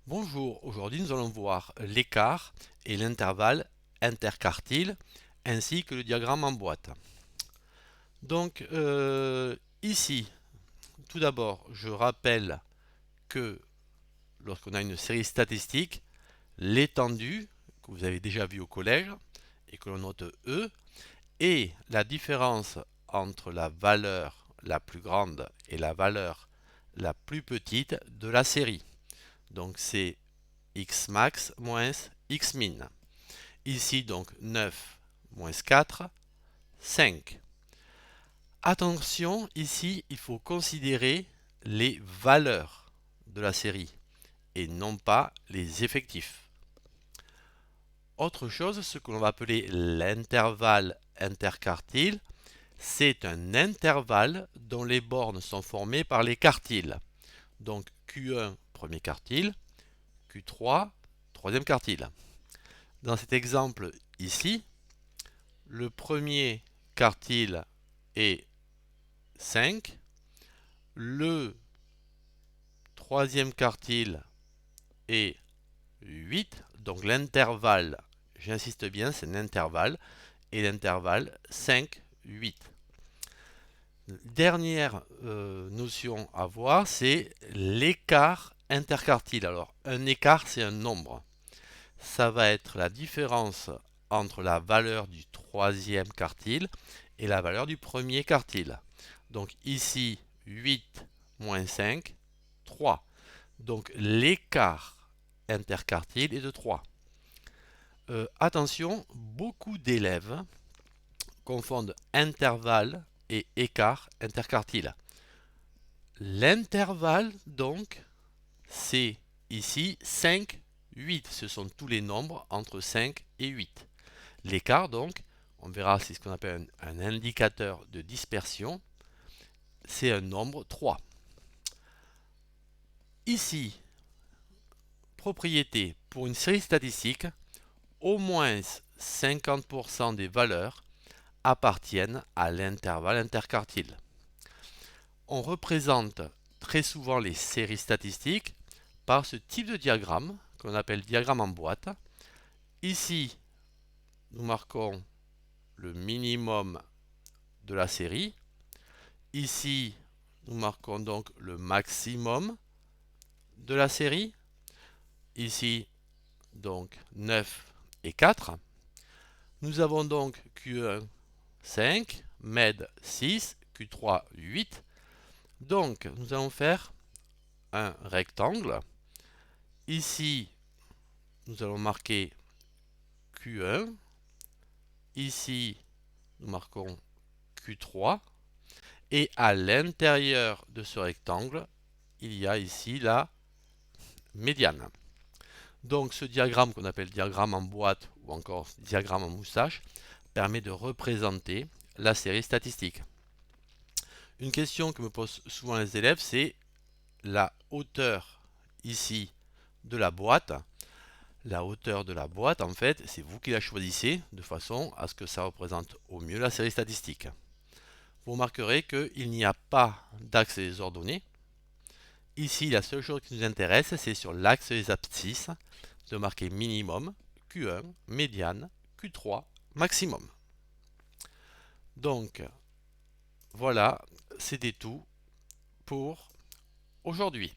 Bonjour, aujourd'hui nous allons voir l'écart et l'intervalle interquartile ainsi que le diagramme en boîte. Donc ici, tout d'abord, je rappelle que lorsqu'on a une série statistique, l'étendue, que vous avez déjà vu au collège et que l'on note E, est la différence entre la valeur la plus grande et la valeur la plus petite de la série. Donc c'est x max moins x min. Ici donc 9 moins 4, 5. Attention, ici il faut considérer les valeurs de la série et non pas les effectifs. Autre chose, ce que l'on va appeler l'intervalle interquartile, c'est un intervalle dont les bornes sont formées par les quartiles. Donc Q1 premier quartile, Q3 troisième quartile. Dans cet exemple ici, le premier quartile est 5, le troisième quartile est 8, donc l'intervalle, j'insiste bien, c'est un intervalle, et l'intervalle 5, 8. Dernière notion à voir, c'est l'écart interquartile. Alors, un écart, c'est un nombre. Ça va être la différence entre la valeur du troisième quartile et la valeur du premier quartile. Donc ici, 8 moins 5, 3. Donc l'écart interquartile est de 3. Attention, beaucoup d'élèves confondent intervalle et écart interquartile. L'intervalle, donc, c'est ici 5, 8. Ce sont tous les nombres entre 5 et 8. L'écart, donc, on verra, c'est ce qu'on appelle un indicateur de dispersion. C'est un nombre 3. Ici, propriété, pour une série statistique, au moins 50% des valeurs appartiennent à l'intervalle interquartile. On représente très souvent les séries statistiques par ce type de diagramme qu'on appelle diagramme en boîte. Ici, nous marquons le minimum de la série. Ici, nous marquons donc le maximum de la série. Ici, donc 9 et 4. Nous avons donc Q1 5, MED 6, Q3 8. Donc, nous allons faire un rectangle. Ici, nous allons marquer Q1. Ici, nous marquons Q3. Et à l'intérieur de ce rectangle, il y a ici la médiane. Donc ce diagramme qu'on appelle diagramme en boîte ou encore diagramme en moustache permet de représenter la série statistique. Une question que me posent souvent les élèves, c'est la hauteur ici de la boîte. La hauteur de la boîte, en fait, c'est vous qui la choisissez de façon à ce que ça représente au mieux la série statistique. Vous remarquerez qu'il n'y a pas d'axe des ordonnées. Ici, la seule chose qui nous intéresse, c'est sur l'axe des abscisses de marquer minimum, Q1, médiane, Q3, maximum. Donc, voilà, c'était tout pour aujourd'hui.